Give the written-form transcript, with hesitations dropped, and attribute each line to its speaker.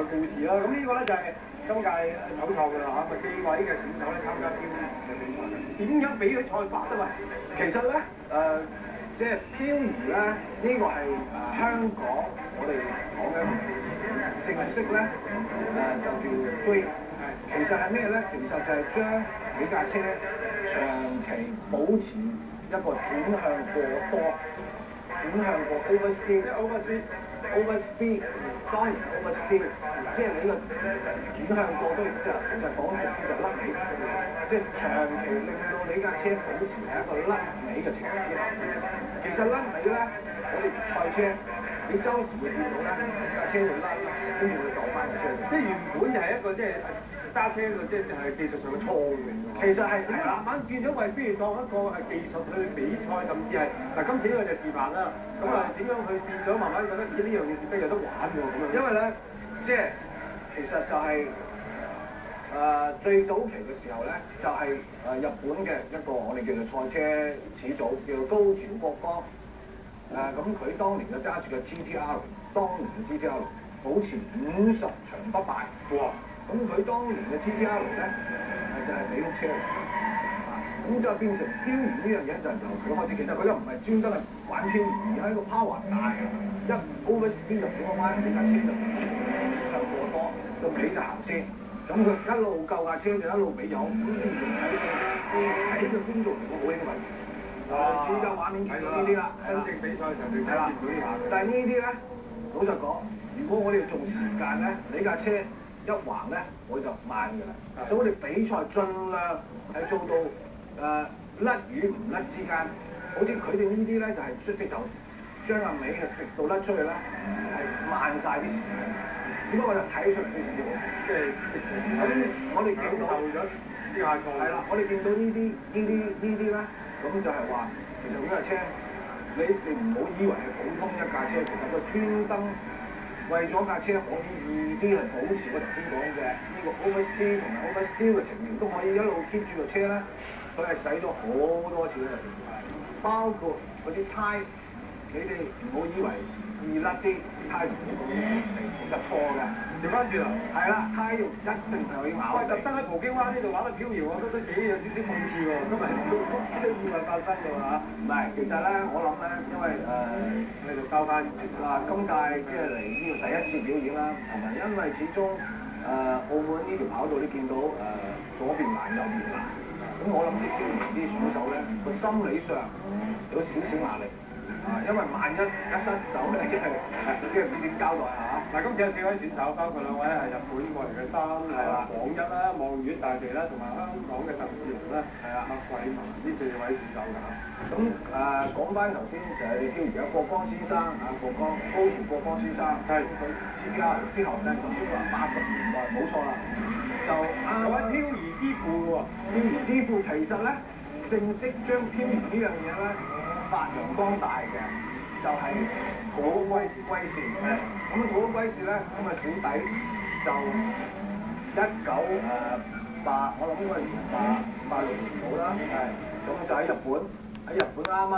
Speaker 1: 嘅故事啦。咁呢個咧就係今屆首創㗎啦嚇，咪4位嘅選手咧參加漂移嘅比賽。點樣比佢賽法啊？喂，
Speaker 2: 其實咧即係漂移咧，呢個係香港我哋講嘅正式咧就叫 drag。其實係咩咧？其實就係將你架車長期保持一個轉向過多、轉向過 overspeed， 即係 overspeed， 當然 overspeed， 即係你個轉向過多嘅時候，其實講俗啲就甩尾，即係長期令到你架車保持係一個甩尾嘅情況之下。其實甩尾咧，我哋賽車你周時會見到咧，架車會甩，跟住會倒翻架車。
Speaker 1: 即係原本就係一個即係揸車個即係技術上嘅錯誤嚟㗎。
Speaker 2: 其實係
Speaker 1: 慢慢轉咗為，不如當一個係技術去比賽，甚至係嗱今次呢個就示範啦。咁啊點樣去變咗慢慢覺得咦呢樣嘢得有得玩喎咁樣。
Speaker 2: 因為咧，即係其實就係最早期嘅時候咧，就係日本嘅一個我哋叫做賽車始祖，叫做高橋國光。咁佢當年嘅揸住嘅 GTR， 當年嘅 GTR 保持50場不敗。哇！咁佢當年嘅 GTR 咧就係美碌車嚟，咁就變成漂移呢樣嘢就由佢開始。其實佢又唔係專登係玩漂移，而係一個 power 大嘅，一 overspeed 入咗個彎，呢架車就向過多，個尾就行先。咁佢一路救架車就一路俾油，咁變成睇嘅觀眾嚟講好興奮。類似嘅畫面見到呢啲啦，
Speaker 1: 真正比賽就係啦。
Speaker 2: 但係呢啲咧，老實講，如果我哋做時間咧，你架車一橫咧，我就慢㗎啦。所以我哋比賽盡量係做到甩與唔甩之間。好似佢哋呢啲咧就係直頭將個尾係直到甩出去咧，係慢晒啲時間。只不過就睇出嚟呢啲啫喎，即係咁我哋見到
Speaker 1: 啲下錯
Speaker 2: 係啦，我哋見到呢啲咧，咁就係話其實呢架車你唔好以為係普通一架車，其實佢專登。為咗架車可以易啲去保持我頭先講嘅呢個 overspeed 同埋 oversteer 嘅情形，都可以一路 keep 住個車咧。佢係使咗好多錢嘅，包括嗰啲胎，你哋唔好以為易甩啲胎唔好咁其實錯嘅。
Speaker 1: 調翻轉啦，
Speaker 2: 係啦，胎肉一定係可以咬。
Speaker 1: 特登喺葡京灣呢度玩得飄搖，我覺得幾有少少諷刺喎。今日都意外發生㗎嚇。
Speaker 2: 唔係，其實咧，我諗咧，因為
Speaker 1: 你就交翻
Speaker 2: 嗱，今屆即係嚟呢度第一次表演啦，同埋因為始終澳門呢條跑道你見到左邊難右邊難，咁我諗啲漂移啲選手咧個心理上有少少壓力因為萬一失手咧，即係唔知點交代嚇。
Speaker 1: 嗱，今次有4位選手，包括2位係日本過嚟嘅係啦，廣一啦、望月大地啦，同埋香港嘅鄧志龍啦，係啦，麥桂文呢4位選手㗎嚇。
Speaker 2: 咁講翻頭先就係漂移嘅國光先生高橋國光先生，係佢 GTR 之後咧，頭先話80年代冇錯啦，就
Speaker 1: 位漂移之父喎，
Speaker 2: 漂移之父其實咧正式將漂移呢樣嘢咧發揚光大嘅，就係土屋圭氏。咁土屋圭氏咧，咁小弟就我諗應該係86年到啦，咁就喺日本啱啱